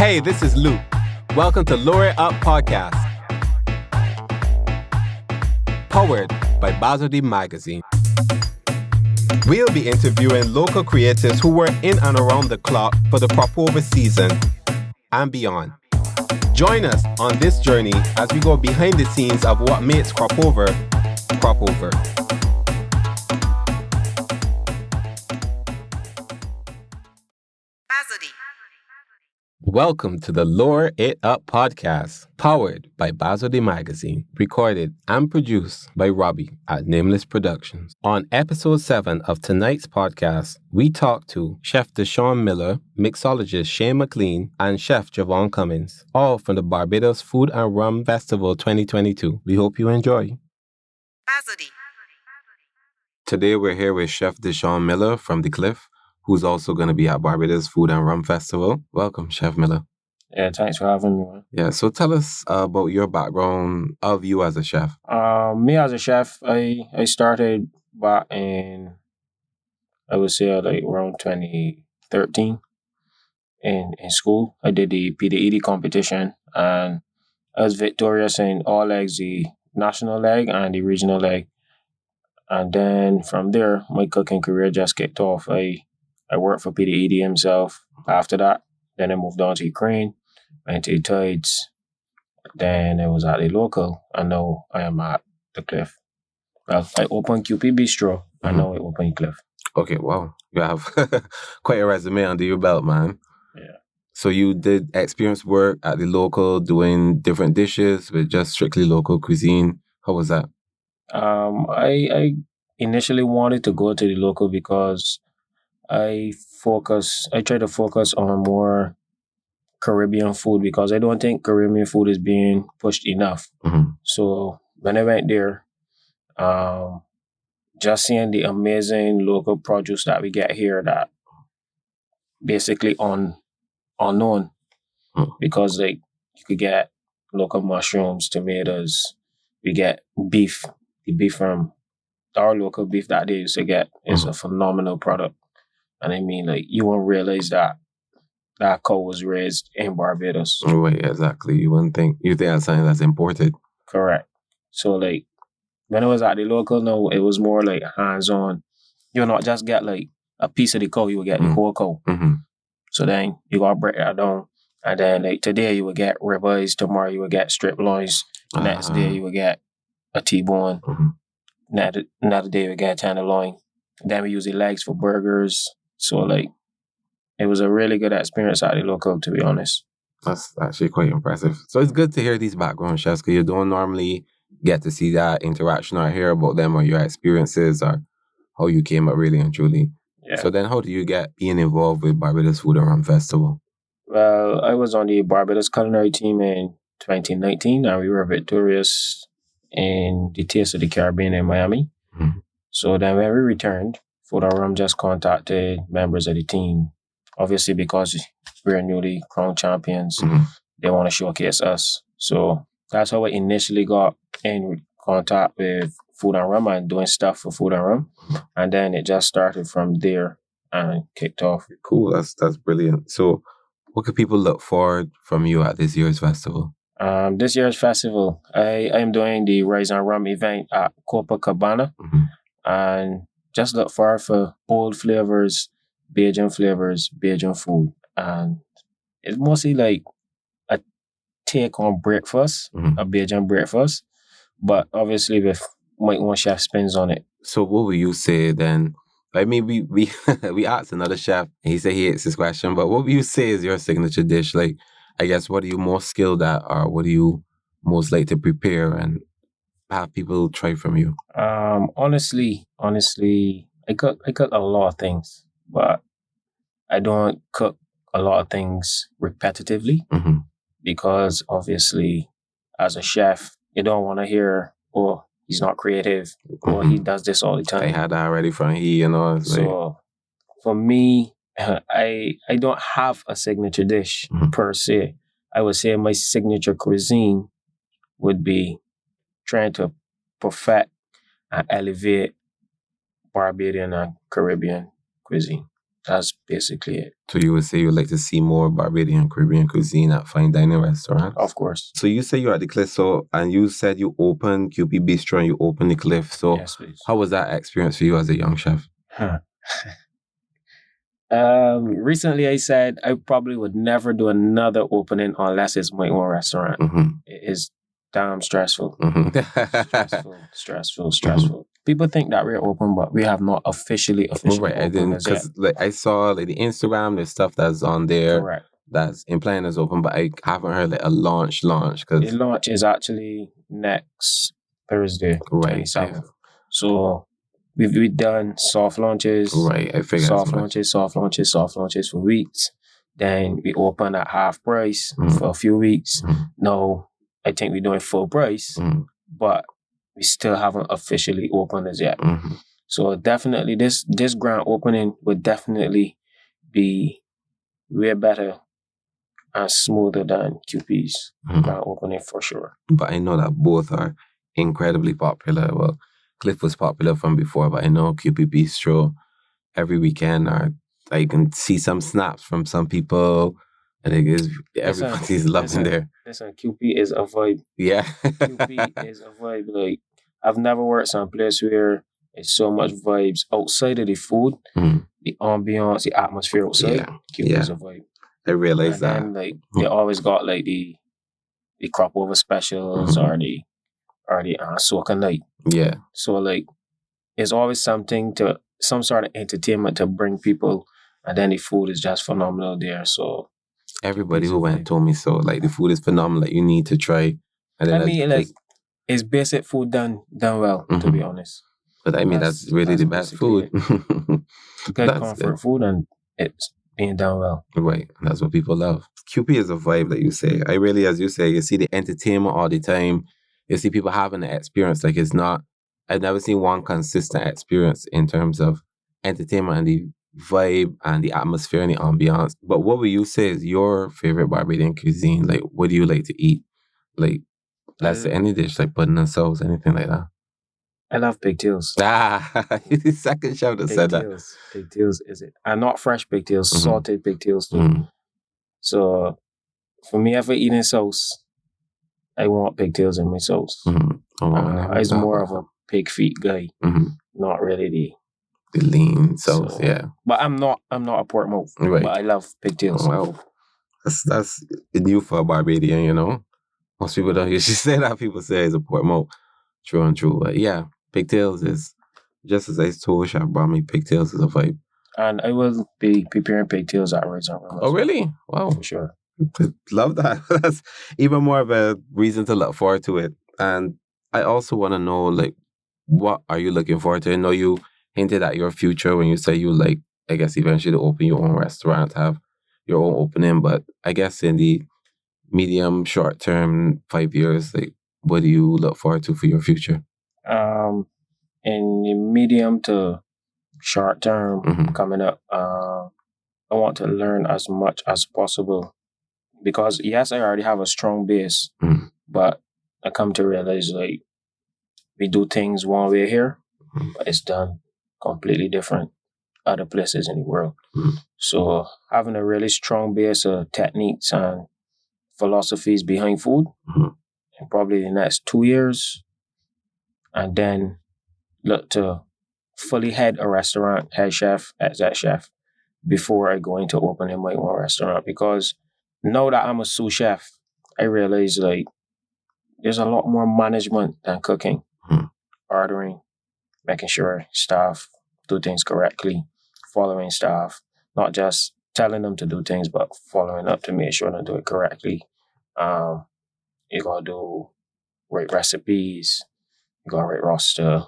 Hey, this is Luke. Welcome to Lure It Up Podcast, powered by Barbadian magazine. We'll be interviewing local creators who work in and around the clock for the crop over season and beyond. Join us on this journey as we go behind the scenes of what makes crop over, crop over. Welcome to the Lure It Up Podcast, powered by Barbadian magazine, recorded and produced by Robbie at Nameless Productions. On episode 7 of tonight's podcast, we talk to Chef Deshaun Miller, mixologist Shane McClean, and Chef Javon Cummins, all from the Barbados Food Rum Festival 2022. We hope you enjoy. Today we're here with Chef Deshaun Miller from The Cliff, who's also going to be at Barbados Food Rum Festival. Welcome, Chef Miller. Yeah, thanks for having me, man. Yeah, so tell us about your background of you as a chef. Me as a chef, I started back in, I would say, like around 2013 in school. I did the PDED competition, and I was victorious in all legs, the national leg and the regional leg. And then from there, my cooking career just kicked off. I worked for PDED himself. After that, then I moved on to Ukraine, went to Tides. Then I was at the local, and now I am at The Cliff. Well, I opened QP Bistro, and now I open Cliff. Okay, wow. You have quite a resume under your belt, man. Yeah. So you did experience work at the local, doing different dishes with just strictly local cuisine. How was that? I initially wanted to go to the local because I try to focus on more Caribbean food because I don't think Caribbean food is being pushed enough. Mm-hmm. So when I went there, just seeing the amazing local produce that we get here that basically unknown, because like you could get local mushrooms, tomatoes, we get beef. The beef from our local beef that they used to get is a phenomenal product. And I mean, like, you won't realize that cow was raised in Barbados. Right, exactly. You think that's something that's imported. Correct. So, like, when I was at the local, no, it was more like hands-on. You'll not just get, like, a piece of the cow, you will get the whole cow. Mm-hmm. So then you got to break that down. And then, like, today you will get ribeyes, tomorrow you will get strip loins, next day you will get a T-bone, another day you will get tenderloin. Then we use the legs for burgers. So, like, it was a really good experience at the local, to be honest. That's actually quite impressive. So it's good to hear these background chefs because you don't normally get to see that interaction or hear about them or your experiences or how you came up really and truly. Yeah. So then how do you get being involved with Barbados Food Rum Festival? Well, I was on the Barbados culinary team in 2019 and we were victorious in the Taste of the Caribbean in Miami. Mm-hmm. So then when we returned, Food Rum just contacted members of the team. Obviously, because we're newly crowned champions, they want to showcase us. So that's how I initially got in contact with Food and Rum and doing stuff for Food and Rum. And then it just started from there and kicked off. Cool, that's brilliant. So what could people look forward from you at this year's festival? This year's festival, I am doing the Rise and Rum event at Copacabana. And just look forward for bold flavors, Bajan food. And it's mostly like a take on breakfast, a Bajan breakfast, but obviously with my own chef spins on it. So what would you say then? I mean, we asked another chef, and he said he hates this question, but what would you say is your signature dish? Like, I guess, what are you most skilled at, or what do you most like to prepare and have people try from you? Honestly, I cook a lot of things, but I don't cook a lot of things repetitively because obviously, as a chef, you don't want to hear, "Oh, he's not creative," or "He does this all the time." I had that already from he, So for me, I don't have a signature dish per se. I would say my signature cuisine would be trying to perfect and elevate Barbadian and Caribbean cuisine. that's basically it. So you would say you would like to see more Barbadian Caribbean cuisine at fine dining restaurants? Of course. So you say you're at the Cliff, and you said you opened QP Bistro and you opened the Cliff. So Yes, please. how was that experience for you as a young chef? Recently I said I probably would never do another opening unless it's my own restaurant. It is damn stressful. Stressful. People think that we're open, but we have not officially right, I didn't, because like I saw like the Instagram, there's stuff that's on there. Correct. That's implying as open, but I haven't heard like a launch. The launch is actually next Thursday, right? 27th. So we've done soft launches. Right, I figured soft launches for weeks. Then we open at half price for a few weeks. Now I think we're doing full price, but we still haven't officially opened as yet. So definitely this grand opening would definitely be way better and smoother than QP's grand opening for sure. But I know that both are incredibly popular. Well, Cliff was popular from before, but I know QP Bistro every weekend I can see some snaps from some people. I think everybody's loving there. Listen, QP is a vibe. Yeah. QP is a vibe. Like, I've never worked someplace where it's so much vibes outside of the food, the ambiance, the atmosphere outside. QP is a vibe. I realize that. And like they always got like the crop over specials or the soca night. Yeah. So like it's always some sort of entertainment to bring people, and then the food is just phenomenal there. So everybody who went told me so. Like the food is phenomenal. Like, you need to try. And then it's basic food done well, to be honest. But I mean that's really the best food. Good comfort food, and it's being done well. Right. And that's what people love. QP is a vibe that you say. I really, as you say, you see the entertainment all the time. You see people having the experience. Like I've never seen one consistent experience in terms of entertainment and the vibe and the atmosphere and the ambiance. But what would you say is your favorite Barbadian cuisine? Like, what do you like to eat? Like, let's say any dish, like pudding and sauce, anything like that. I love pigtails. You're the second chef that said that. Pigtails is it. And not fresh pigtails, salted pigtails too. So, for me, if I'm eating sauce, I want pigtails in my sauce. I was more of a pig feet guy, not really the lean sauce, yeah. But I'm not a pork mouth, but I love pigtails. Well, that's new for a Barbadian, you know. Most people don't usually say that. People say it's a pork mouth. True and true. But yeah, pigtails is, just as I told Chef Brahmi, pigtails is a vibe. And I will be preparing pigtails at Raisin Room. Oh, really? Wow. For sure. Love that. That's even more of a reason to look forward to it. And I also want to know, like, what are you looking forward to? I know you hinted at your future when you say you like, I guess, eventually to open your own restaurant, have your own opening. But I guess in the medium, short term, 5 years, like, what do you look forward to for your future? In the medium to short term coming up, I want to learn as much as possible. Because yes, I already have a strong base, but I come to realize like we do things one way here, but it's done completely different other places in the world. So having a really strong base of techniques and philosophies behind food in probably the next 2 years, and then look to fully head a restaurant, head chef, exec chef, before I go into opening my own restaurant. Because now that I'm a sous chef, I realize like there's a lot more management than cooking, ordering, making sure staff do things correctly, following staff, not just telling them to do things, but following up to make sure they do it correctly. You gotta do right recipes, you gotta write roster.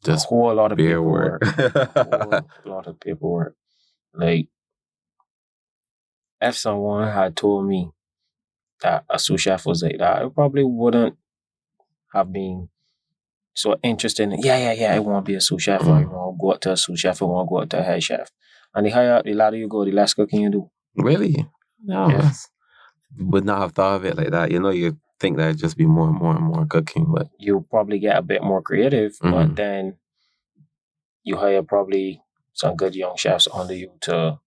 Just a whole lot of paperwork. A whole lot of paperwork. Like, if someone had told me that a sous chef was like that, I probably wouldn't have been so interested in, I want to be a sous chef, or I want to go out to a sous chef, I want to go out to a head chef. And the higher up the ladder you go, the less cooking you do. Really? No, would not have thought of it like that. You know, you think that it'd just be more and more and more cooking, but you'll probably get a bit more creative, but then you hire probably some good young chefs under you to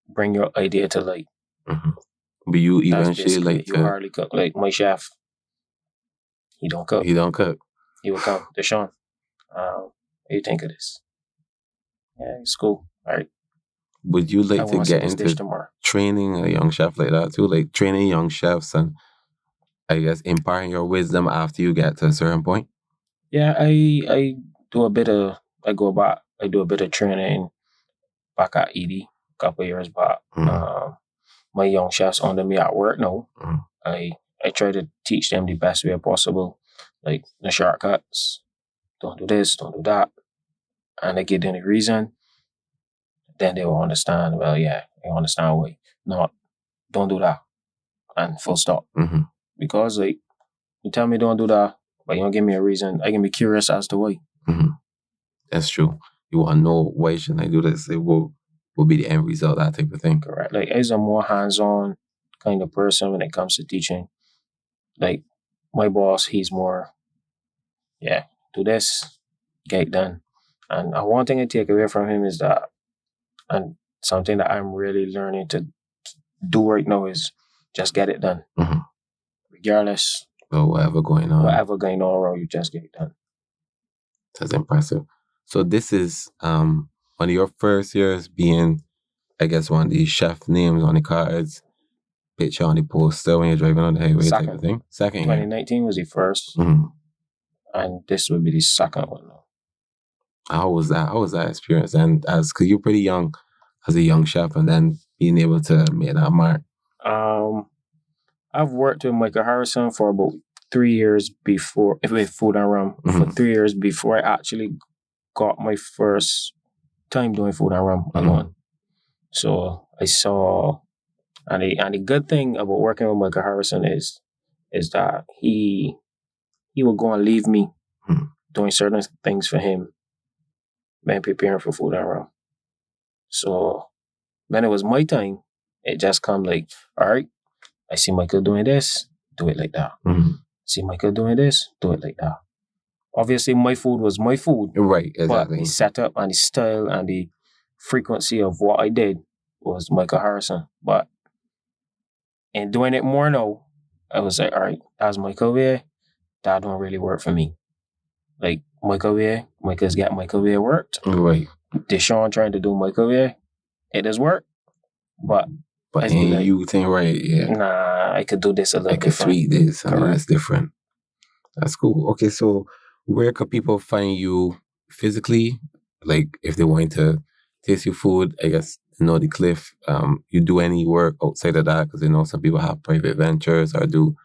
bring your idea to light. Mm-hmm. But you eventually like you hardly cook. Like my chef, he don't cook. He don't cook. He will come. Deshaun, what do you think of this? Yeah, it's cool. All right. Would you like to get into training a young chef like that too? Like training young chefs and I guess imparting your wisdom after you get to a certain point? Yeah, I do a bit of training back at ED a couple of years back. My young chefs under me at work now. I try to teach them the best way possible, like the shortcuts. Don't do this, don't do that. And I give them the reason. Then they will understand, well, yeah, I understand why. Not, don't do that. And full stop. Mm-hmm. Because, like, you tell me don't do that, but you don't give me a reason, I can be curious as to why. Mm-hmm. That's true. You want to know why should I do this? It will be the end result, that type of thing. Correct. Like, I'm a more hands-on kind of person when it comes to teaching. Like, my boss, he's more, yeah, do this, get it done. And one thing I take away from him is that, and something that I'm really learning to do right now is just get it done. Mm-hmm. Regardless of whatever going on around, you just get it done. That's impressive. So this is one of your first years being, I guess, one of the chef names on the cards, picture on the poster when you're driving on the highway type of thing. Second year. 2019 was the first. Mm-hmm. And this would be the second one now. How was that experience? And because you're pretty young as a young chef and then being able to make that mark. I've worked with Michael Harrison for about 3 years before, with Food and Rum, for 3 years before I actually got my first time doing Food and Rum alone. So I saw, and the good thing about working with Michael Harrison is that he will go and leave me doing certain things for him when preparing for Food and Rum. So when it was my time, it just come like, all right, I see Michael doing this, do it like that. See Michael doing this, do it like that. Obviously, my food was my food. Right, exactly. But the setup and the style and the frequency of what I did was Michael Harrison. But in doing it more now, I was like, all right, that's Michael way. That don't really work for me. Like, Michael way, Michael's got Michael way worked. Right. Deshaun trying to do Michael way, it does work. But ain't like, you think, right, yeah. Nah, I could do this a little different. I could tweak this, and that's different. That's cool. Okay, so where could people find you physically? Like, if they want to taste your food, I guess, the Cliff, you do any work outside of that? Because some people have private ventures or do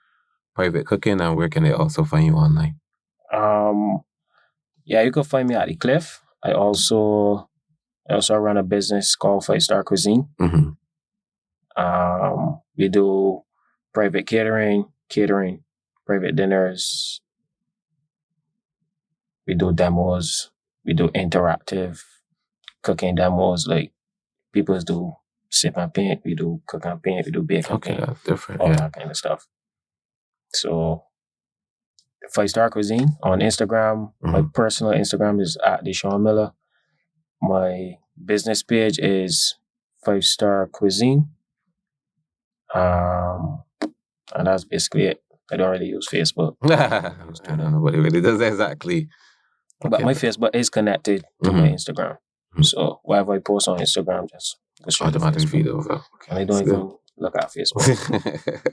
private cooking, and where can they also find you online? Yeah, you can find me at the Cliff. I also run a business called 5-Star Cuisine. We do private catering, private dinners. We do demos. We do interactive cooking demos. Like, people do sip and paint. We do cook and paint. We do bake and paint. That's different. All that kind of stuff. So, 5-Star Cuisine on Instagram. My personal Instagram is at Deshaun Miller. My business page is 5-Star Cuisine. And that's basically it. I don't really use Facebook. I don't know nobody really does exactly. Okay. But my Facebook is connected to my Instagram. So whatever I post on Instagram, just automatically feed over. Okay. And I don't even look at Facebook.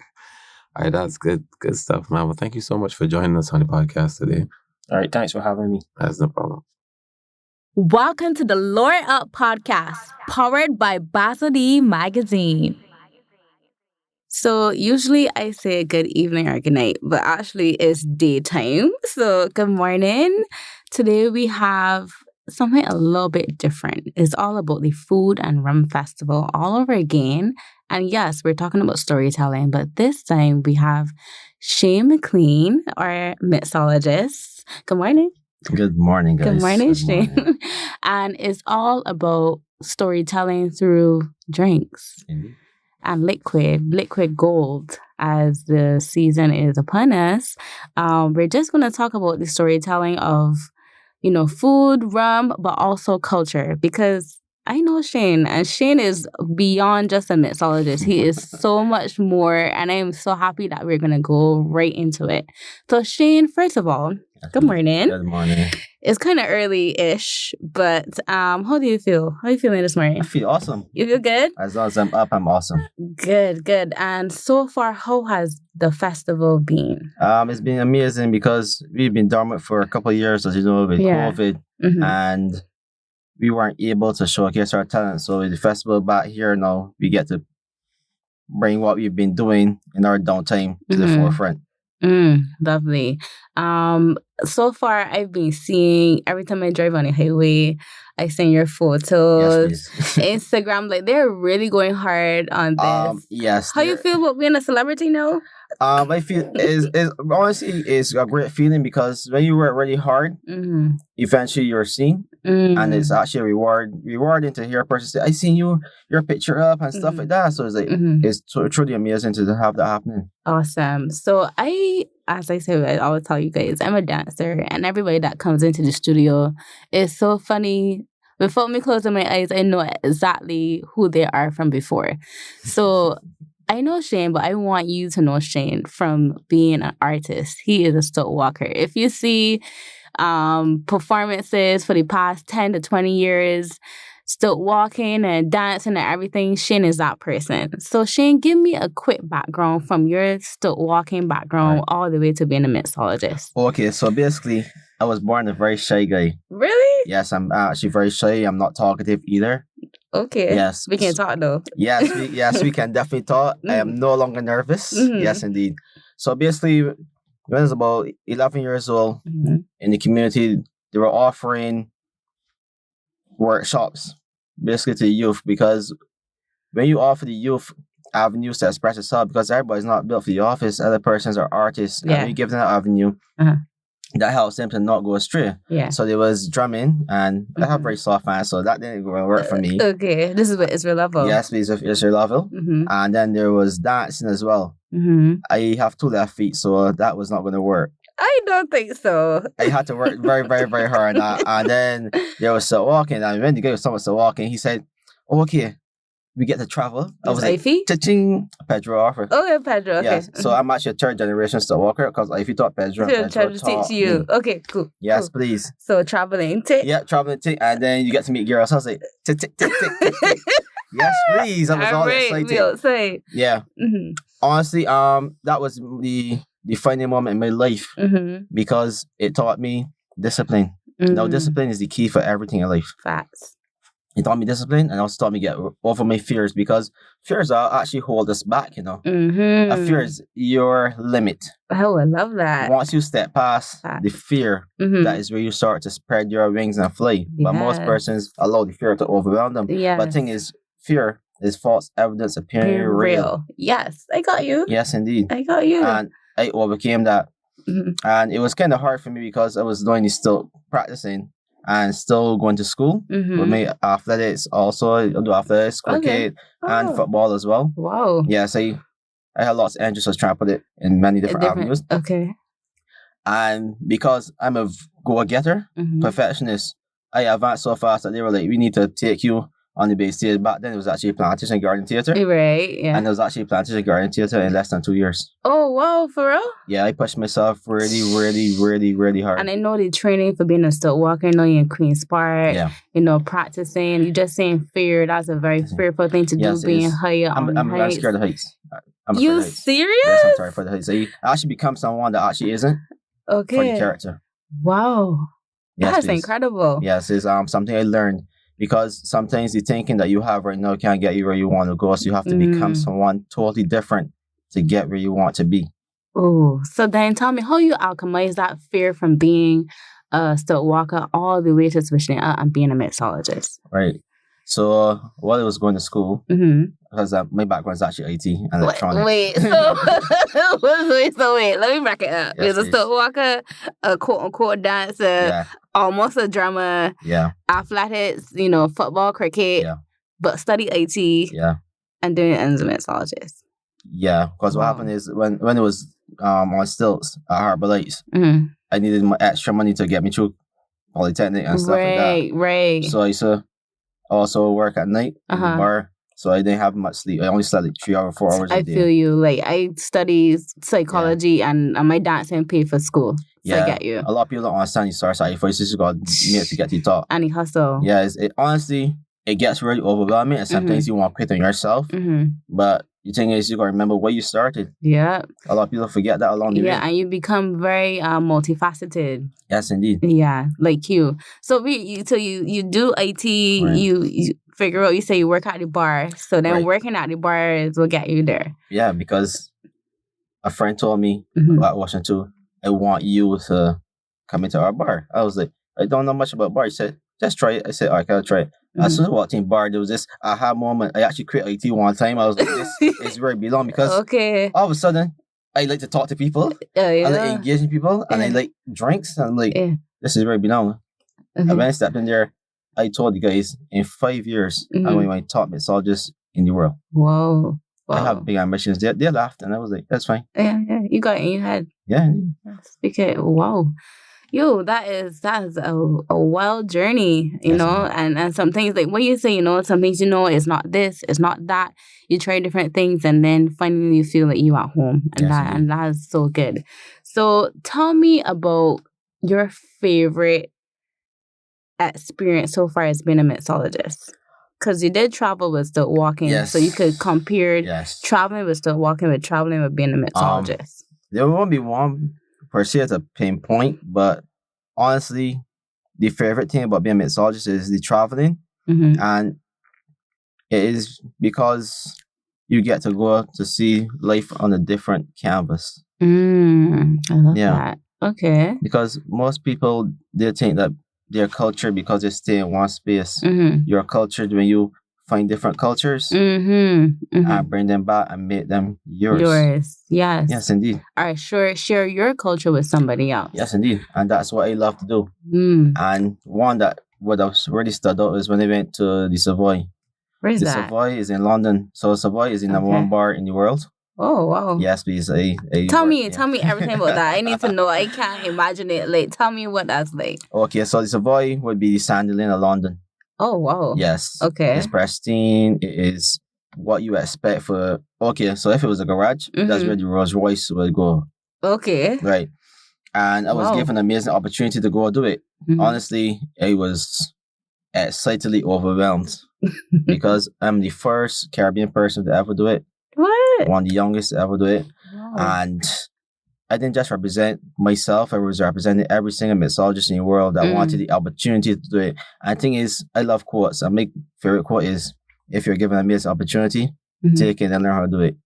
All right, that's good stuff, man. Well, thank you so much for joining us on the podcast today. All right, thanks for having me. That's no problem. Welcome to the Lore Up Podcast, powered by Barbadian Magazine. So usually I say good evening or good night, but actually it's daytime. So good morning. Today we have something a little bit different. It's all about the Food and Rum Festival all over again. And yes, we're talking about storytelling, but this time we have Shane McClean, our mixologist. Good morning. Good morning, guys. Good morning, Shane. And it's all about storytelling through drinks. Mm-hmm. And liquid gold, as the season is upon us. We're just going to talk about the storytelling of food, rum, but also culture, because I know Shane, and Shane is beyond just a mixologist. He is so much more, and I am so happy that we're going to go right into it. So Shane, first of all, good morning. Good morning. It's kind of early-ish, but how do you feel? How are you feeling this morning? I feel awesome. You feel good? As long as I'm up, I'm awesome. Good. And so far, how has the festival been? It's been amazing because we've been dormant for a couple of years, as you know, with COVID, and we weren't able to showcase our talent. So with the festival back here now, we get to bring what we've been doing in our downtime to the forefront. Lovely. So far, I've been seeing, every time I drive on the highway, I seen your photos. Yes, Instagram, like they're really going hard on this. Yes. How you feel about being a celebrity now? I feel is honestly it's a great feeling because when you work really hard, eventually you're seen, and it's actually rewarding to hear a person say, "I seen your picture up" and stuff like that. So it's like it's truly amazing to have that happening. Awesome. So as I say, I always tell you guys, I'm a dancer, and everybody that comes into the studio is so funny. Before me closing my eyes, I know exactly who they are from before. So I know Shane, but I want you to know Shane from being an artist. He is a stilt walker. If you see performances for the past 10 to 20 years, stilt walking and dancing and everything, Shane is that person. So Shane, give me a quick background from your stilt walking background all the way to being a mixologist. Okay, so basically, I was born a very shy guy. Really? Yes, I'm actually very shy. I'm not talkative either. Okay. Yes. We can talk though. Yes, we can definitely talk. I am no longer nervous. Yes, indeed. So basically, when I was about 11 years old, in the community, they were offering workshops, basically to the youth, because when you offer the youth avenues to express itself, because everybody's not built for the office, other persons are artists, and when you give them that avenue, that helps them to not go astray. Yeah. So there was drumming, and I have very soft hands, so that didn't work for me. Okay, this is what Israel level. Yes, please, Israel level. And then there was dancing as well. I have 2 left feet, so that was not going to work. I don't think so. I had to work very, very, very hard on that. And then there was still walking, and when the guy was still walking, he said, "Okay, we get to travel." I was like, "Cha-ching, Pedro offer." Okay, Pedro. Okay. Yes. So I'm actually a 3rd generation still walker because if you taught Pedro, Pedro teach you. Okay, cool. Yes, cool. please. So traveling, tick. Yeah, traveling, tick, and then you get to meet girls. So I was like, tick, tick, tick, tick, tick, tick. Yes, please. I was all excited. Yeah. Honestly, that was the defining moment in my life because it taught me discipline. Now, discipline is the key for everything in life. Facts. It taught me discipline and also taught me to get over my fears because fears are actually hold us back, A fear is your limit. Oh, I love that. Once you step past the fear, that is where you start to spread your wings and fly. But most persons allow the fear to overwhelm them. But the thing is, fear is false evidence appearing real. Yes, I got you. Yes, indeed. I got you. And I overcame that. And it was kind of hard for me because I was doing still practicing and still going to school with my athletics. Also, I do athletics, cricket, and football as well. Wow. Yes, I had lots of interests. I was trying to put it in many different avenues. Okay. And because I'm a go-getter, perfectionist, I advanced so fast that they were like, "We need to take you on the base stage." Back then, it was actually Plantation Garden Theatre. Right, yeah. And it was actually Plantation Garden Theatre in less than 2 years. Oh, wow, for real? Yeah, I pushed myself really, really, really, really hard. And I know the training for being a stilt walker, I know you're in Queen's Park, practicing. You're just saying fear. That's a very fearful thing to do, being higher on the heights. I'm scared of heights. You serious? Yes, I'm sorry for the heights. I actually become someone that actually isn't for the character. Wow. Yes, that's incredible. Yes, it's something I learned. Because sometimes the thinking that you have right now can't get you where you want to go. So you have to become someone totally different to get where you want to be. Oh, so then tell me how you alchemize that fear from being a stilt walker all the way to switching out and being a mixologist. Right. So while I was going to school, because my background is actually IT and electronics. Wait, let me back it up. There's a stilt walker, a quote-unquote dancer, almost a drummer, athletics, football, cricket, but study IT, and doing it as a mixologist. Yeah, because what happened is when it was on stilts at Harbor Lights, I needed extra money to get me through Polytechnic and stuff like that. Right. So I used to also work at night in the bar. So I didn't have much sleep. I only slept like 3 or 4 hours a day. I feel you. Like, I study psychology and my dancing paid for school. So I get you. A lot of people don't understand you start sacrifices. You got to get to talk. And you hustle. Yeah, honestly, it gets really overwhelming. And sometimes you want to quit on yourself. But the thing is, you got to remember where you started. Yeah. A lot of people forget that along the way. Yeah, and you become very multifaceted. Yes, indeed. Yeah, like you. So you do IT, you figure out, you say you work at the bar. So then working at the bar is what get you there. Yeah, because a friend told me at Washington, I want you to come into our bar. I was like, I don't know much about bar. He said, just try it. I said, all right, I'll try it. As soon as I walked in bar, there was this aha moment. I actually quit IT one time. I was like, this is where I belong, because all of a sudden, I like to talk to people. I like engaging people, and I like drinks. And I'm like, this is where I belong. And when I stepped in there, I told the guys, in 5 years, I'm going to be my top mixologist in the world. Whoa. I have big ambitions. They laughed, and I was like, that's fine. Yeah. You got it in your head. Yeah. Okay. Wow. Yo, that is a wild journey, you know, and some things, like what you say, you know, some things, you know, it's not this, it's not that. You try different things, and then finally you feel like you at home, and that is so good. So tell me about your favorite experience so far as being a mixologist. Because you did travel with still walking, so you could compare traveling with still walking with traveling with being a mixologist. There won't be one per se as a pinpoint, but honestly, the favorite thing about being a mixologist is the traveling, and it is because you get to go to see life on a different canvas. I love that. Okay. Because most people, they think that their culture, because they stay in one space, your culture, when you find different cultures and bring them back and make them yours. Yes, indeed. All right, share your culture with somebody else. Yes, indeed. And that's what I love to do. And one that would have really stood out is when I went to the Savoy. Where's that? The Savoy is in London. So Savoy is the number one bar in the world. Oh, wow. Yes, please. Tell me everything about that. I need to know. I can't imagine it. Like, tell me what that's like. Okay, so the Savoy would be the Sandiland of London. Oh, wow. Yes. Okay. It's pristine. It is what you expect for... Okay, so if it was a garage, that's where the Rolls Royce would go. Okay. Right. And I was given an amazing opportunity to go do it. Honestly, I was excitedly overwhelmed because I'm the first Caribbean person to ever do it. What? One of the youngest to ever do it. Wow. And I didn't just represent myself. I was representing every single mixologist in the world that wanted the opportunity to do it. And the thing is, I love quotes. And my favorite quote is, if you're given a amazing opportunity, take it and learn how to do it.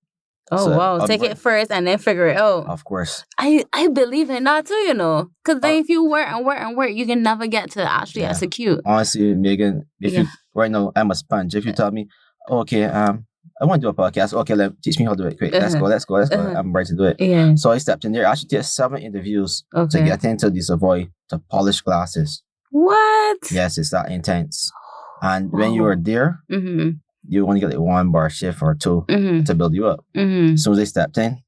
Oh, so, wow. Take it first and then figure it out. Of course. I believe in that too, you know. Because then if you work and work and work, you can never get to actually execute. Honestly, Megan, if you right now, I'm a sponge. If you tell me, okay, I want to do a podcast. Okay, teach me how to do it. Quick, let's go. I'm ready to do it. Yeah. So I stepped in there. I actually did 7 interviews to get into the Savoy to polish glasses. What? Yes, it's that intense. And when you are there, you only get like 1 bar shift or 2 to build you up. As soon as I stepped in,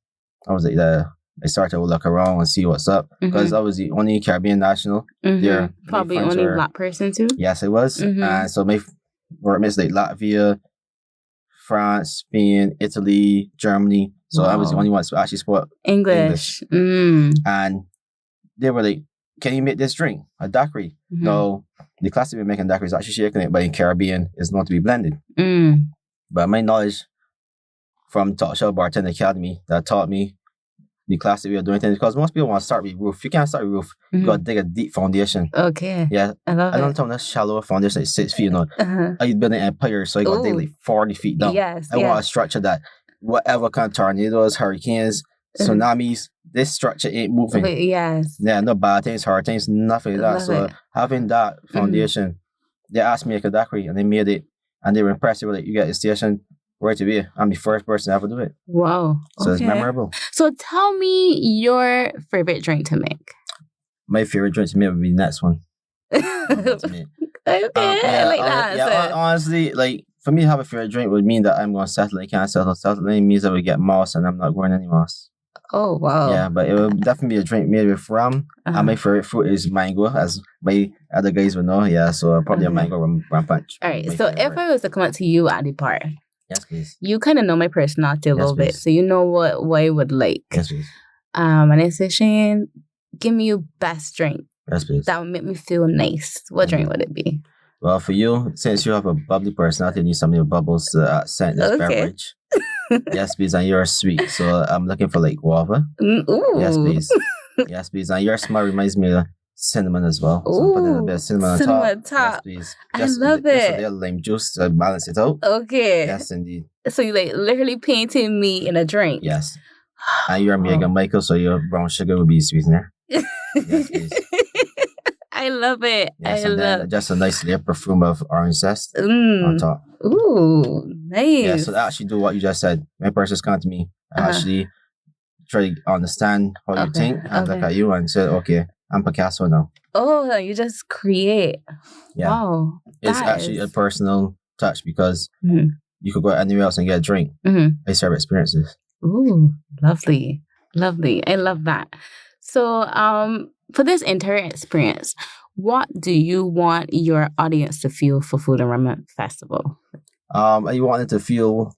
I was like, I started to look around and see what's up because I was the only Caribbean national there. Probably only black person too. Yes, I was. And so my workmates like Latvia, France, Spain, Italy, Germany. So I was the only one who actually spoke English. And they were like, can you make this drink? A daiquiri? No, the class that we're making daiquiri is actually shaking it, but in Caribbean, it's not to be blended. But my knowledge from Top Shelf Bartender Academy that taught me the class that we are doing things, because most people want to start with roof. You can't start with roof. You got to dig a deep foundation. Okay. Yeah. I don't tell them that's shallow foundation, like 6 feet, you know. I build an empire, so I got to dig like 40 feet down. I want a structure that whatever kind of tornadoes, hurricanes, tsunamis, this structure ain't moving. Yeah, no bad things, hard things, nothing like that. So having that foundation, they asked me to make a daiquiri and they made it and they were impressed. They were like, you got the station right to be. I'm the first person to ever do it. Wow. So it's memorable. So tell me your favorite drink to make. My favorite drink to make would be the next one. Okay, I like that. Yeah, honestly, like for me to have a favorite drink would mean that I'm going to settle. I can't settle. Settling means I would get moss and I'm not going any moss. Oh, wow. Yeah, but it will definitely be a drink made with rum. And my favorite fruit is mango, as my other guys would know. Yeah, so probably a mango rum punch. All right, so if I was to come up to you at the bar, yes, please. You kind of know my personality a little bit, so you know what I would like. Yes, please. And I say, Shane, give me your best drink. Yes, please. That would make me feel nice. What drink would it be? Well, for you, since you have a bubbly personality, you need some of your bubbles to scent this beverage. Yes, please. And you're sweet, so I'm looking for like guava. Ooh. Yes, please. Yes, please. And your smell reminds me of cinnamon as well. So put in a bit of cinnamon on top. Yes, please. Just I love it. Just a little lime juice to balance it out. Okay. Yes, indeed. So you like literally painting me in a drink. Yes. And you're Megan Michael, so your brown sugar will be sweetener. Yes, please. I love it. Yes, and then just a nice layer perfume of orange zest on top. Ooh, nice. Yeah, so to actually do what you just said. When persons come to me, I actually try to understand how you think and look at you and say, okay, I'm Picasso now. Oh, you just create. Yeah. Wow. It's actually a personal touch because you could go anywhere else and get a drink. I serve experiences. Ooh, lovely. Lovely. I love that. So, for this entire experience, what do you want your audience to feel for Food and Rum Festival? I want it to feel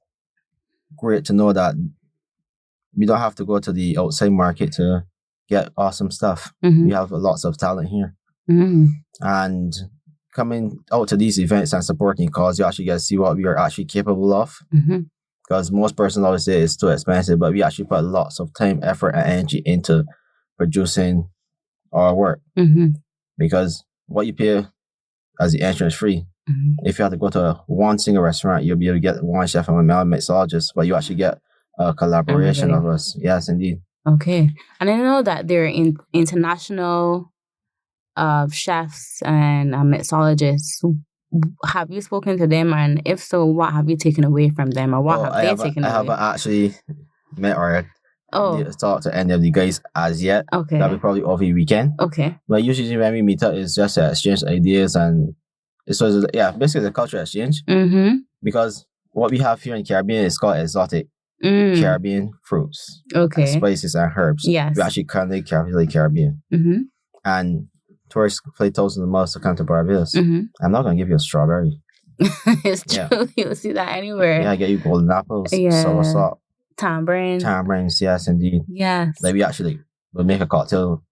great to know that we don't have to go to the outside market to get awesome stuff. We have lots of talent here. And coming out to these events and supporting cause, you actually get to see what we are actually capable of. Because most persons always say it's too expensive, but we actually put lots of time, effort, and energy into producing our work. Because what you pay as the entrance free, if you have to go to one single restaurant, you'll be able to get one chef and one mixologist, but you actually get a collaboration of us. Yes, indeed. Okay. And I know that there are international chefs and mixologists. Have you spoken to them? And if so, what have you taken away from them? Or what have they taken away? I haven't actually met or talked to any of the guys as yet. Okay. That'll be probably over the weekend. Okay. But usually when we meet up, it's just to exchange ideas and basically the cultural exchange. Because what we have here in Caribbean is called exotic Caribbean fruits. Okay. Spices and herbs. Yes. We actually currently Caribbean. And tourists pay thousands of miles to come to Barbados. I'm not going to give you a strawberry. It's true. You'll see that anywhere. Yeah, I get you golden apples, sour salt. Tamarins, yes, indeed. Yes. Like we actually will make a cocktail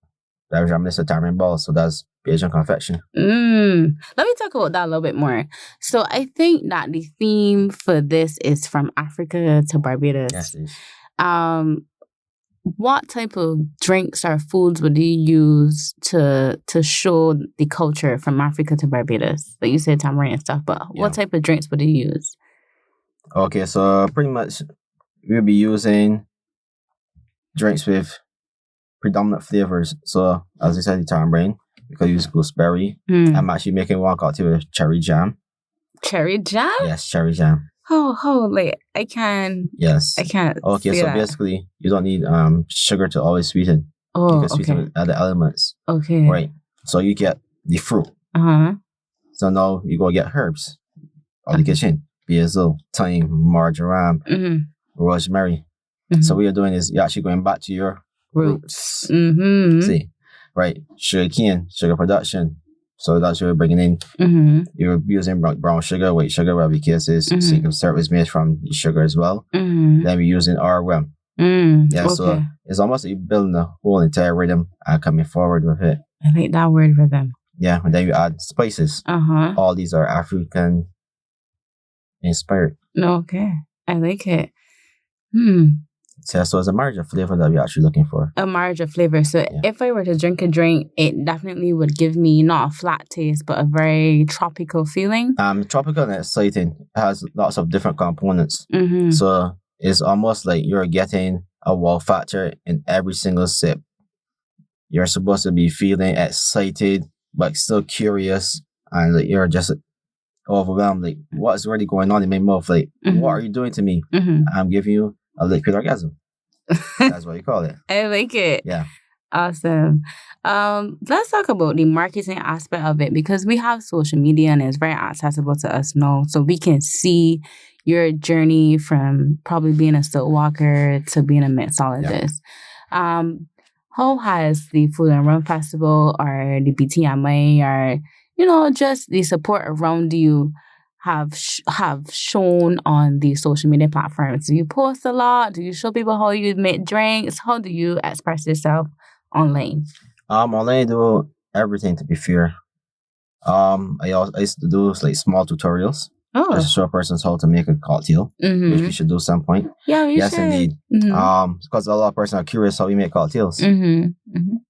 that resembles a tamarind ball, so that's Asian confection. Let me talk about that a little bit more. So I think that the theme for this is from Africa to Barbados. Yes, please. What type of drinks or foods would you use to show the culture from Africa to Barbados? Like you said tamarind and stuff, but what type of drinks would you use? Okay, so pretty much we'll be using drinks with predominant flavors. So as I said, the tamarind, we could use gooseberry. I'm actually making one cocktail with cherry jam. Cherry jam? Yes, cherry jam. Oh, like I can't. Yes. I can't. Okay, so basically, you don't need sugar to always sweeten. Oh, you can sweeten with other elements. Okay. Right. So you get the fruit. So now you go get herbs out the kitchen: basil, thyme, marjoram, rosemary. So what you're doing is you're actually going back to your roots. See, right? Sugar cane, sugar production. So that's what you're bringing in. You're using brown sugar, white sugar, whatever the case is. Single syrup is made from the sugar as well. Then we're using our rum. So it's almost like you're building a whole entire rhythm and coming forward with it. I like that word, rhythm. Yeah, and then you add spices. All these are African inspired. Okay, I like it. So it's a marriage of flavor that we're actually looking for. A marriage of flavor. So if I were to drink a drink, it definitely would give me not a flat taste, but a very tropical feeling. Tropical and exciting. It has lots of different components. So it's almost like you're getting a wow factor in every single sip. You're supposed to be feeling excited, but still curious, and like you're just overwhelmed. Like, what's really going on in my mouth? Like, what are you doing to me? I'm giving you a liquid orgasm. That's what you call it. I like it. Yeah. Awesome. Let's talk about the marketing aspect of it, because we have social media and it's very accessible to us now. So we can see your journey from probably being a stoat walker to being a mixologist. How has the Food and Rum Festival or the BTMA or, just the support around you have shown on the social media platforms? Do you post a lot? Do you show people how you make drinks? How do you express yourself online? Online I do everything, to be fair. I used to do like small tutorials. Just to show persons how to make a cocktail, which we should do some point. Yeah, we should. Yes, indeed. Because a lot of persons are curious how we make cocktails.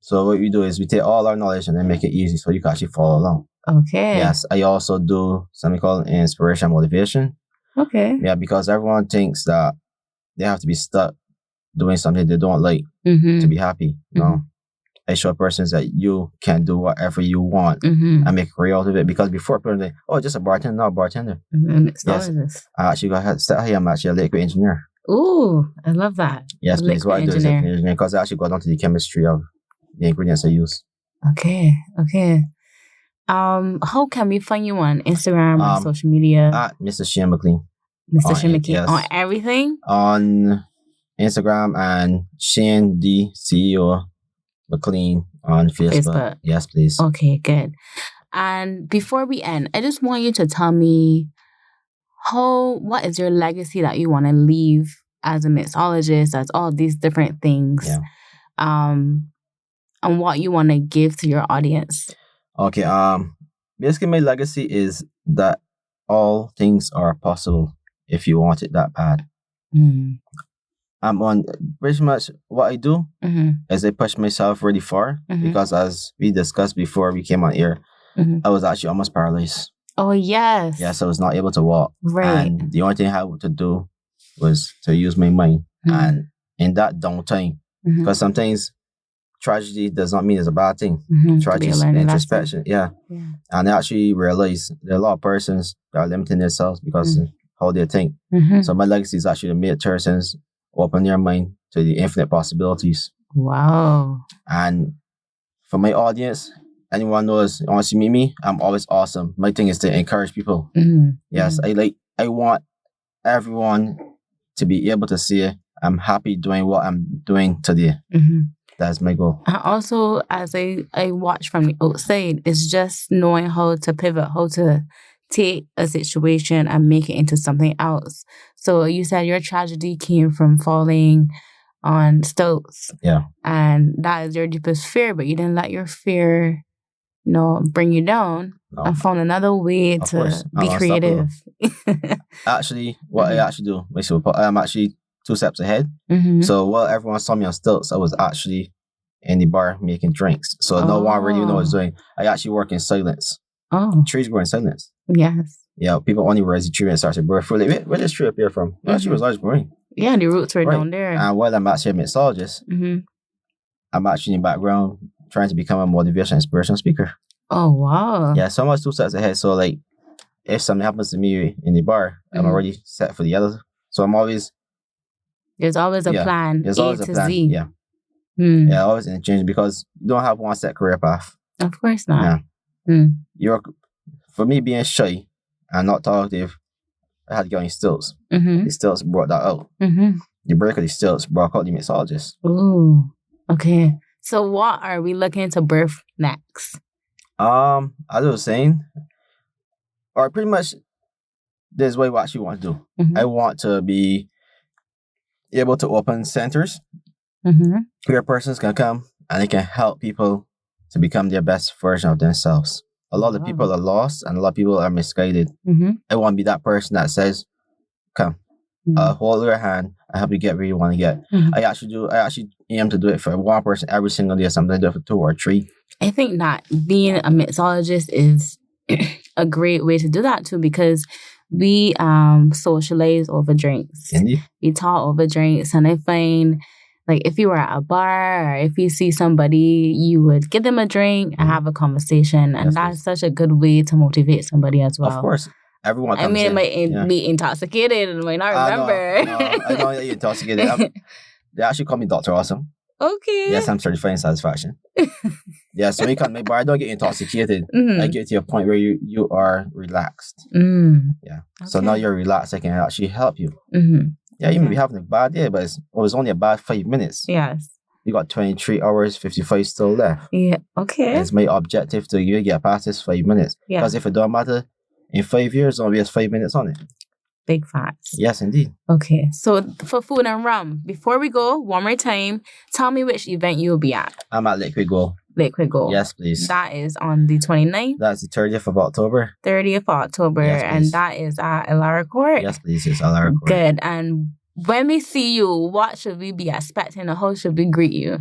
So what we do is we take all our knowledge and then make it easy so you can actually follow along. Okay. Yes, I also do something called inspiration motivation. Okay. Yeah, because everyone thinks that they have to be stuck doing something they don't like to be happy. No. I show persons that you can do whatever you want and make a career out of it. Because before people think, oh, just a bartender, not a bartender. Mixologist. I actually got start here. I'm actually a liquid engineer. Ooh, I love that. Yes, please. What I do is liquid engineer because I actually go down to the chemistry of the ingredients I use. Okay. How can we find you on Instagram or social media? At Mr. Shane McClean. Mr. Shane McClean. Yes. On everything? On Instagram and Shane the CEO McClean on Facebook. Yes, please. Okay, good. And before we end, I just want you to tell me what is your legacy that you want to leave as a mixologist, as all these different things, and what you want to give to your audience. Okay. Basically, my legacy is that all things are possible if you want it that bad. On pretty much what I do is I push myself really far because, as we discussed before we came on air, I was actually almost paralyzed. Oh, yes. Yes, I was not able to walk. Right. And the only thing I had to do was to use my mind. And in that downtime, because sometimes tragedy does not mean it's a bad thing. Tragedy is introspection. Yeah. And I actually realized there are a lot of persons that are limiting themselves because of how they think. So my legacy is actually to make persons open their mind to the infinite possibilities. Wow. And for my audience, anyone knows, wants to meet me, I'm always awesome. My thing is to encourage people. Yes, I want everyone to be able to see I'm happy doing what I'm doing today. That's my goal. And also, as I watch from the outside, it's just knowing how to pivot, how to take a situation and make it into something else. So you said your tragedy came from falling on stilts. Yeah. And that is your deepest fear, but you didn't let your fear, bring you down and found another way to be creative. Actually, what I actually do, I'm actually 2 steps ahead. So while everyone saw me on stilts, I was actually in the bar making drinks. So no one really knew what I was doing. I actually work in silence. Trees grow in silence. Yes. Yeah, people only realize the tree and start to grow. Like, where does tree appear from? Actually, was always growing. Yeah, the roots were down there. And while I'm actually a mixologist, I'm actually in the background trying to become a motivation inspirational speaker. Oh, wow. Yeah, so I'm always 2 steps ahead. So, like, if something happens to me in the bar, I'm already set for the other. So I'm always... There's always a plan. There's always a plan. Z. Yeah. Yeah, always interchange because you don't have one set career path. Of course not. Yeah. For me, being shy and not talkative, I had to get on stilts. The stilts brought that out. The break of the stilts brought out the mixologist. Ooh, okay. So what are we looking to birth next? As I was saying, or pretty much, this is what I actually want to do. I want to be able to open centers where persons can come and they can help people to become their best version of themselves. A lot of people are lost and a lot of people are misguided. I want to be that person that says, come, hold your hand and help you get where you want to get. I actually aim to do it for one person every single day. Sometimes I do it for 2 or 3. I think that being a mixologist is a great way to do that too, because we socialize over drinks. Indeed. We talk over drinks, and I find, like, if you were at a bar or if you see somebody, you would give them a drink and have a conversation. And that's such a good way to motivate somebody as well. Of course. Everyone comes it might be intoxicated and might not remember. No, I don't get intoxicated. They actually call me Dr. Awesome. Okay. Yes, I'm certified in satisfaction. Yeah, so when you come to my bar, I don't get intoxicated. I get to a point where you are relaxed. Yeah. Okay. So now you're relaxed, I can actually help you. Yeah, you may be having a bad day, but it was only a bad 5 minutes. Yes. You got 23 hours, 55 still left. Yeah, okay. And it's my objective to you get past this 5 minutes. Yeah. Because if it don't matter, in 5 years, I'll be 5 minutes on it. Big facts. Yes, indeed. Okay, so for food and rum, before we go, one more time, tell me which event you'll be at. I'm at Liquid Gold. Liquid Gold. Yes, please. That is on the 29th? That's the 30th of October. 30th of October, yes, and that is at Elara Court? Yes, please, it's Elara Court. Good, and when we see you, what should we be expecting, or how should we greet you?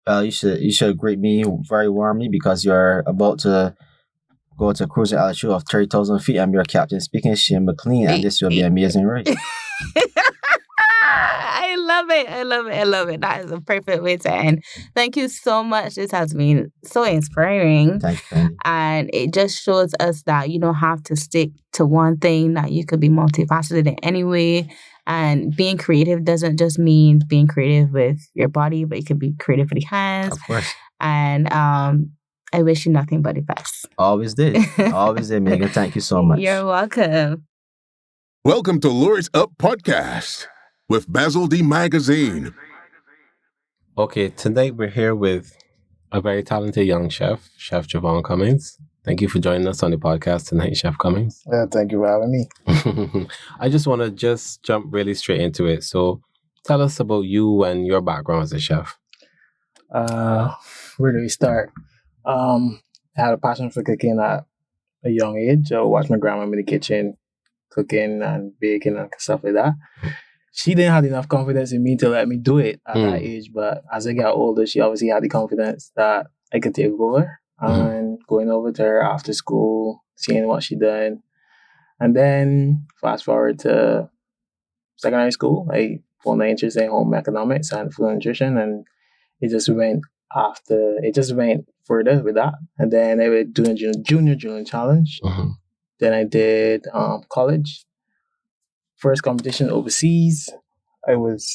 You should greet me very warmly because you're about to go to a cruising altitude of 30,000 feet. I'm your captain speaking, Shane McClean, and this will be amazing, right? I love it. I love it. I love it. That is a perfect way to end. Thank you so much. This has been so inspiring. Thank you. And it just shows us that you don't have to stick to one thing, that you could be multifaceted in any way. And being creative doesn't just mean being creative with your body, but you could be creative with your hands. Of course. And I wish you nothing but the best. Always did. Always did, Megan. Thank you so much. You're welcome. Welcome to Lures Up Podcast with Basil D Magazine. Okay, tonight we're here with a very talented young chef, Chef Javon Cummins. Thank you for joining us on the podcast tonight, Chef Cummins. Thank you for having me. I just want to jump really straight into it. So tell us about you and your background as a chef. Where do we start? I had a passion for cooking at a young age. I watched my grandma in the kitchen cooking and baking and stuff like that. She didn't have enough confidence in me to let me do it at that age, but as I got older, she obviously had the confidence that I could take over. And going over to her after school, seeing what she done. And then fast forward to secondary school, I found my interest in home economics and food nutrition, and it just went further with that. And then I was doing junior challenge. Then I did college. First competition overseas. I was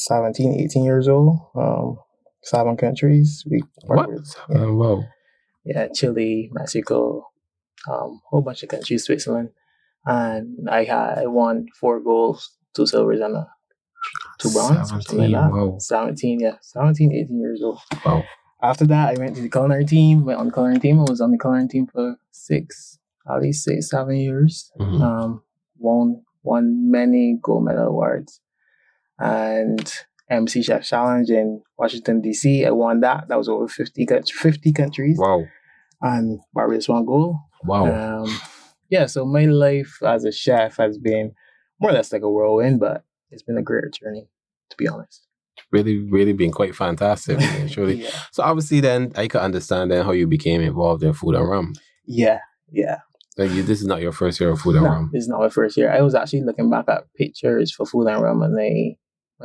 17, 18 years old. 7 countries. Wow. Yeah, Chile, Mexico, whole bunch of countries, Switzerland. And I won 4 golds, 2 silvers, and 2 bronze. 17, like wow. 17, 18 years old. Wow. After that, I went to the culinary team, I was on the culinary team for 7 years. Won many gold medal awards. And MC Chef Challenge in Washington, D.C. I won that. That was over 50 countries. Wow. And Barbados won gold. Wow. So my life as a chef has been more or less like a whirlwind, but it's been a great journey, to be honest. Really, really been quite fantastic, actually. Yeah. So obviously then I could understand then how you became involved in food and rum. Yeah. Like this is not your first year of food and rum. This is not my first year. I was actually looking back at pictures for food and rum, and when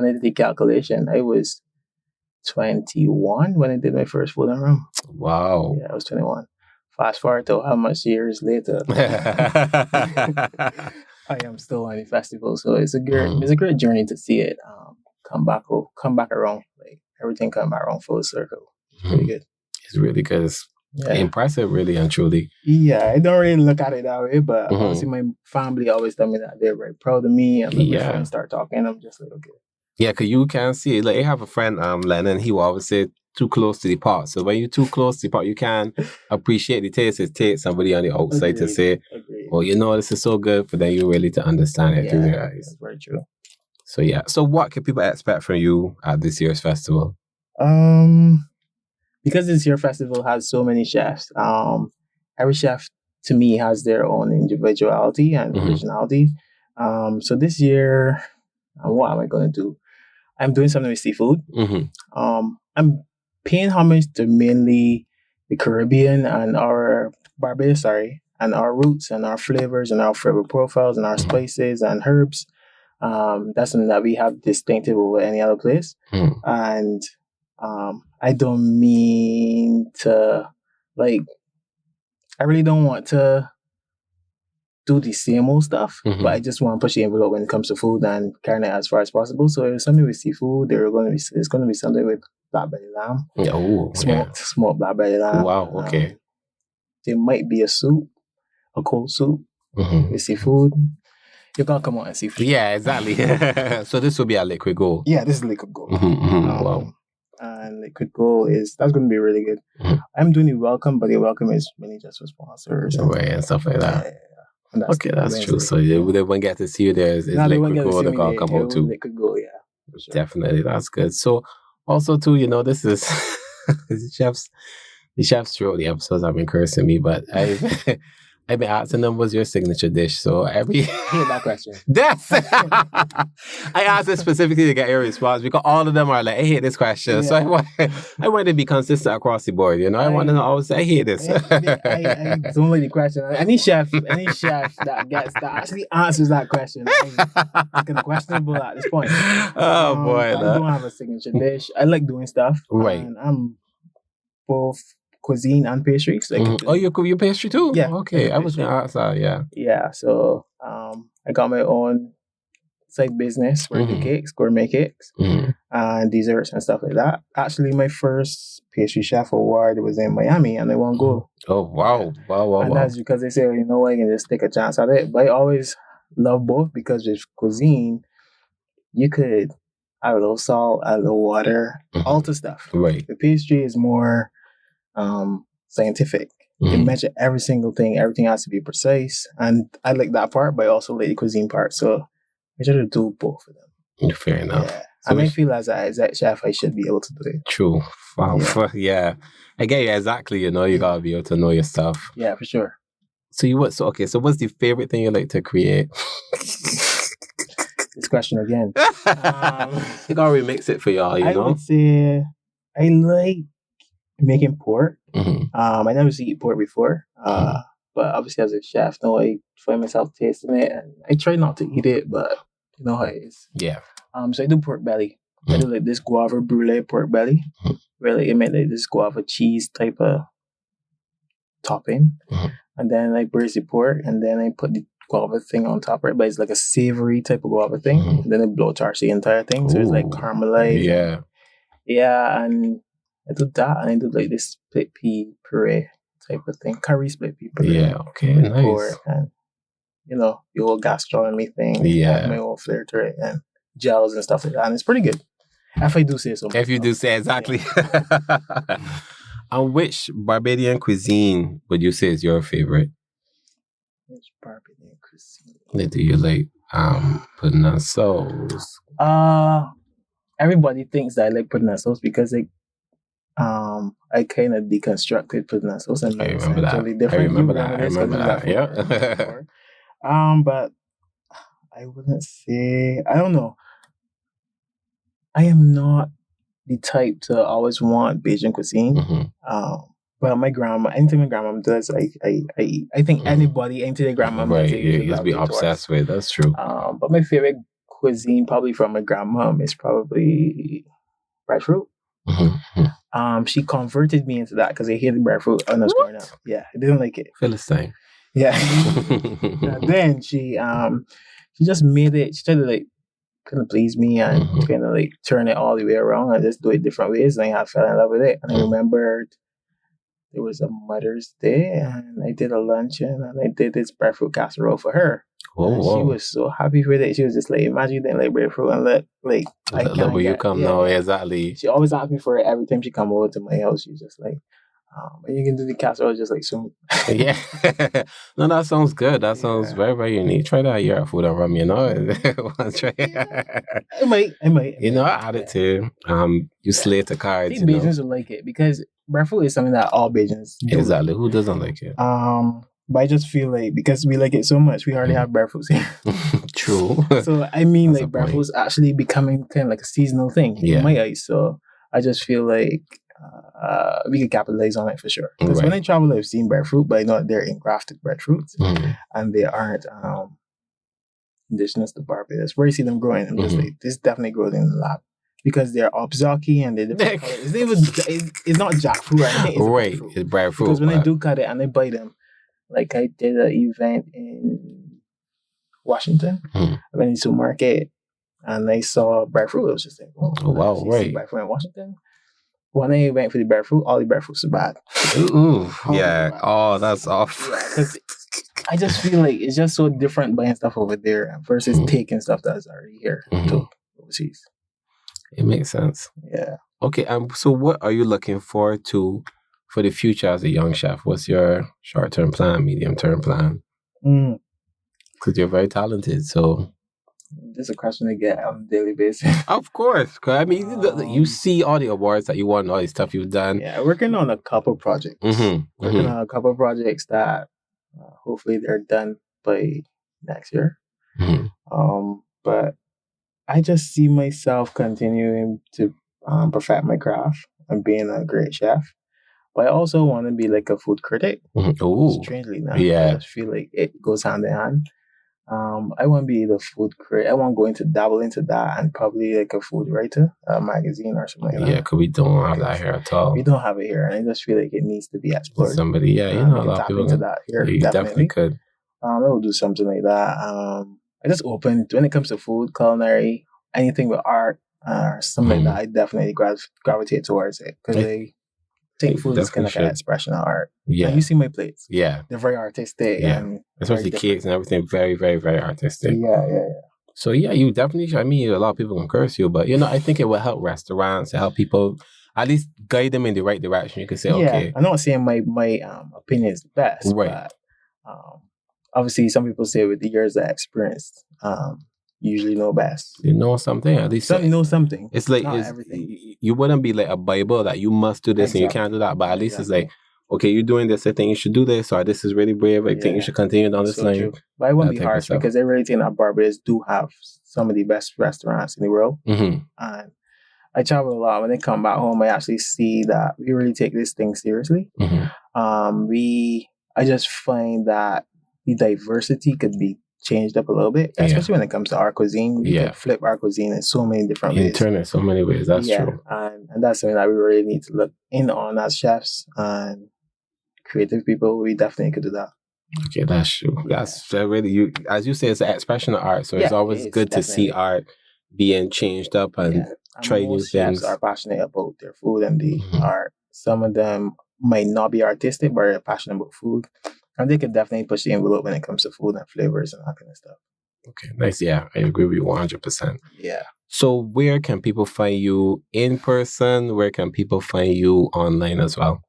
I did the calculation, I was 21 when I did my first food and rum. Wow. Yeah, I was 21. Fast forward to how much years later, I am still on the festival. So it's a great journey to see it come back around. Like everything come back around full circle. It's really good. It's really good. It's impressive, really and truly. Yeah, I don't really look at it that way, but obviously my family always tell me that they're very proud of me, and when my friends start talking, I'm just like, okay. Yeah, because you can see it. Like I have a friend, Lennon, he will always say too close to the pot. So when you're too close to the pot, you can appreciate the taste. It takes somebody on the outside to say, well, this is so good, but then you really to understand it through their eyes. That's very true. So yeah. So what can people expect from you at this year's festival? Because this year's festival has so many chefs, every chef to me has their own individuality and originality. So this year, what am I going to do? I'm doing something with seafood. I'm paying homage to mainly the Caribbean and our Barbados, and our roots and our flavors and our flavor profiles and our spices and herbs. That's something that we have distinctive over any other place. And I don't mean to, I really don't want to do the same old stuff, but I just want to push the envelope when it comes to food and carrying it as far as possible. So there's something with seafood. There's going to be something with black belly lamb. Smoked black belly lamb. Wow, okay. There might be a cold soup with seafood. You gotta come on and see food. Yeah, exactly. So this will be a Liquid Gold. Yeah, this is Liquid Gold. Wow. and Liquid Gold that's going to be really good. I'm doing the welcome, but the welcome is mainly just for sponsors and stuff like that. Okay, that's true. So they won't get to see you there. It's Liquid Gold that can come out too. Liquid Gold, yeah. Sure. Definitely, that's good. So also too, this is the chefs throughout the episodes have been cursing me, but I've been asking them, what's your signature dish? So I hate that question. Yes. I asked it specifically to get your response because all of them are like, I hate this question. Yeah. So I want to be consistent across the board. I want to always say, I hate this. I don't like the question. Any chef that actually answers that question, it's kind of questionable at this point. Oh boy. I don't have a signature dish. I like doing stuff. Right. And I'm both cuisine and pastries. You pastry too? Yeah. Okay. I was going to ask that, yeah. Yeah. So I got my own side business where I do cakes, gourmet cakes, and desserts and stuff like that. Actually, my first pastry chef award was in Miami and I won gold. Oh, wow. Wow. And that's because they say, I can just take a chance at it. But I always love both because with cuisine, you could add a little salt, add a little water, alter stuff. Right. The pastry is more scientific. You can measure every single thing. Everything has to be precise. And I like that part, but I also like the cuisine part. So I try to do both of them. Fair enough. Yeah. So I feel as a chef, I should be able to do it. True. Wow. Yeah. I get you exactly. You gotta be able to know your stuff. Yeah, for sure. So what's the favorite thing you like to create? This question again. You gotta remix it for y'all, I would say I like making pork. I never eat pork before. But obviously as a chef, I find myself tasting it and I try not to eat it, but you know how it is. Yeah. So I do pork belly. I do like this guava brulee pork belly. Really, it made like this guava cheese type of topping. And then I braise the pork and then I put the guava thing on top, right? But it's like a savory type of guava thing. And then I blowtorch the entire thing. So it's like caramelized. Yeah. Yeah, and I do that and I do like this split pea puree type of thing. Curry split pea puree. Yeah, okay, nice. Pork and, the whole gastronomy thing. Yeah. My own flair to it and gels and stuff like that. And it's pretty good. If I do say so. If you do say exactly. Yeah. And which Barbadian cuisine would you say is your favorite? Which Barbadian cuisine? Do you like putting on sauce? Everybody thinks that I like putting on sauce because I kind of deconstructed putting on sauce and made it totally different. I remember that. Yeah. But I wouldn't say, I don't know. I am not the type to always want Bajan cuisine. But my grandma, anything my grandma does, I eat. I think anybody, anything their grandma does, you just be obsessed with. That's true. But my favorite cuisine, probably from my grandma, is probably breadfruit. She converted me into that because I hated breadfruit when I was growing up. Yeah, I didn't like it. Philistine. Yeah. And then she just made it. She tried to kind of please me and kind of turn it all the way around and just do it different ways. And I fell in love with it. And I remembered there was a Mother's Day and I did a luncheon and I did this breadfruit casserole for her. She was so happy with it. She was just like, imagine you didn't like breadfruit and look where you come now. Exactly. She always asked me for it every time she come over to my house. She's just like, you can do the casserole just soon. Yeah. No, that sounds good. That sounds very, very unique. Try that here at Food Rum, I might. I add it too. You slay the cards. I think Bajans will like it because breadfruit is something that all Bajans do. Exactly. Who doesn't like it? But I just feel because we like it so much, we already have breadfruit here. True. So I mean, breadfruit's actually becoming kind of a seasonal thing in my eyes. So I just feel like we could capitalize on it for sure. Because when I travel, I've seen breadfruit, but I know they're engrafted breadfruits, and they aren't indigenous to Barbados. Where you see them growing, I'm just this definitely grows in the lab. Because they're obzaki and they're different colors. It's not jackfruit or anything. It's breadfruit. Because when I do cut it and I buy them, I did an event in Washington. I went into a market and I saw breadfruit. It was just oh wow, right. Breadfruit in Washington. When I went for the breadfruit, all the breadfruits are bad. Ooh, yeah. Oh, that's off. Yeah, I just feel it's just so different buying stuff over there versus taking stuff that's already here to overseas. It makes sense. Yeah. Okay, so what are you looking forward to for the future as a young chef? What's your short-term plan, medium-term plan? Because you're very talented, so... This is a question I get on a daily basis. Of course. Cause I mean, you see all the awards that you won, all the stuff you've done. Yeah, working on a couple projects. Working on a couple projects that hopefully they're done by next year. But I just see myself continuing to perfect my craft and being a great chef. But I also want to be like a food critic. Strangely enough. Yeah. I just feel like it goes hand in hand. I want to be the food critic. I want to dabble into that and probably like a food writer, a magazine or something like that. Yeah, because we don't have that here at all. We don't have it here, and I just feel like it needs to be explored. Somebody, a lot of people into that here. You definitely could. I will do something like that. I just open when it comes to food, culinary, anything with art, something like that. I definitely gravitate towards it because I think food is kind of like an expression of art. Yeah. And you see my plates. Yeah. They're very artistic. Yeah. And especially cakes and everything, very, very, very artistic. Yeah. So, yeah, you definitely, I mean, a lot of people can curse you, but, I think it will help restaurants, to help people, at least guide them in the right direction. You can say, okay. I'm not saying my opinion is the best. Right. But obviously, some people say with the years of experience, usually know best. You know something, at least. Some know something. It's like, everything. You wouldn't be like a Bible that you must do this and you can't do that, but at least it's like, okay, you're doing this, I think you should do this, or this is really brave, I think you should continue down this line. True. But I won't be harsh because I really think that Barbados do have some of the best restaurants in the world. And I travel a lot. When I come back home, I actually see that we really take this thing seriously. I just find that the diversity could be changed up a little bit, especially when it comes to our cuisine. We can flip our cuisine in so many different ways. Turn it so many ways, that's true. And that's something that we really need to look in on as chefs and creative people. We definitely could do that. Okay, that's true. That's really, as you say, it's an expression of art, so it's always good to see art being changed up and try new things. Chefs are passionate about their food and the art. Some of them might not be artistic, but are passionate about food. And they could definitely push the envelope when it comes to food and flavors and that kind of stuff. Okay, nice. Yeah, I agree with you 100%. Yeah. So where can people find you in person? Where can people find you online as well?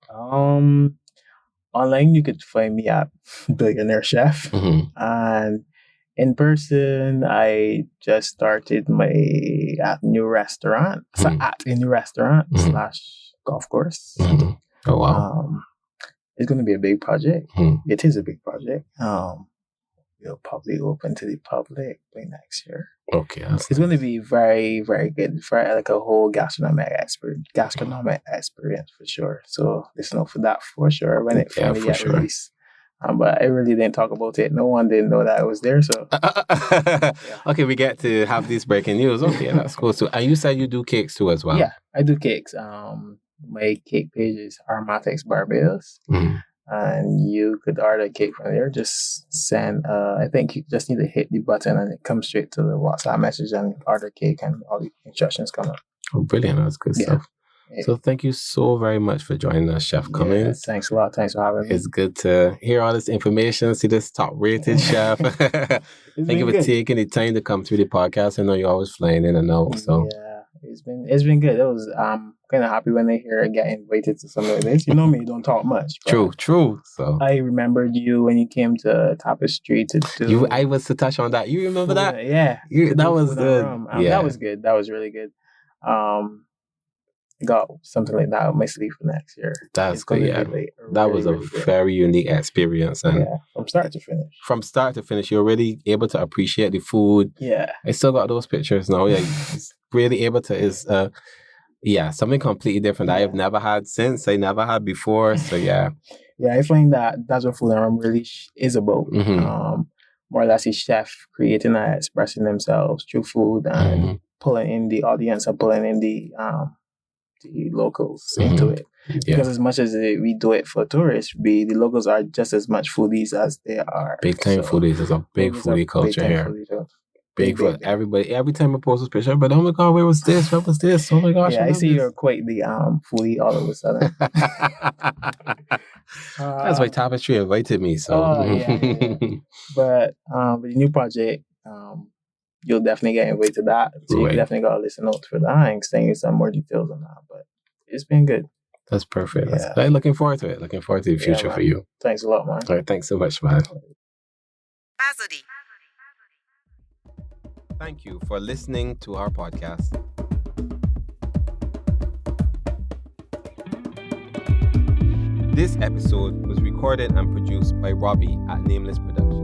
Online, you could find me at Billionaire Chef. And in person, I just started my new restaurant. So at a new restaurant / golf course. Oh, wow. It's going to be a big project. It is a big project. We'll probably open to the public by next year. Okay. It's going to be very, very good for like a whole gastronomic experience for sure. So listen out for that for sure when it finally gets released. But I really didn't talk about it. No one didn't know that I was there. So okay, we get to have this breaking news. Okay, that's cool. So, and you said you do cakes too as well. Yeah, I do cakes. My cake page is Aromatics Barbados. And you could order a cake from there. Just send, I think you just need to hit the button and it comes straight to the WhatsApp message and order cake and all the instructions come up. Oh, brilliant. That's good stuff. So thank you so very much for joining us, Chef Cummins. Thanks a lot. Thanks for having me. It's good to hear all this information, see this top-rated chef. Thank you for taking the time to come through the podcast. I know you're always flying in and out. So yeah, it's been good. It was kind of happy when I hear I get invited to something like this. You know me, don't talk much. True. So I remembered you when you came to Tapestry to do. I was to touch on that. You remember that? Yeah. That was good. That was good. That was really good. Got something like that up my sleeve for next year. That's good. Yeah, that was a very unique experience, and from start to finish. From start to finish, you're really able to appreciate the food. Yeah, I still got those pictures now. Yeah, really able to is something completely different that I've never had since. I never had before. So yeah, I find that's what Food Rum really is about. More or less, a chef creating and expressing themselves through food and pulling in the audience and pulling in the locals into it. Because as much as we do it for tourists, the locals are just as much foodies as they are. Big time foodies. There's a big foodie culture here. Big for everybody. Every time I post a picture, but oh my god, where was this? What was this? Oh my gosh. Yeah, I see you're quite the foodie all of a sudden. That's why Tapestry invited me. So But with the new project, you'll definitely get invited to that. So you definitely got to listen out for that. I ain't saying some more details on that, but it's been good. That's perfect. Yeah. I'm looking forward to it. Looking forward to the future for you. Thanks a lot, man. All right, thanks so much, man. Thank you for listening to our podcast. This episode was recorded and produced by Robbie at Nameless Productions.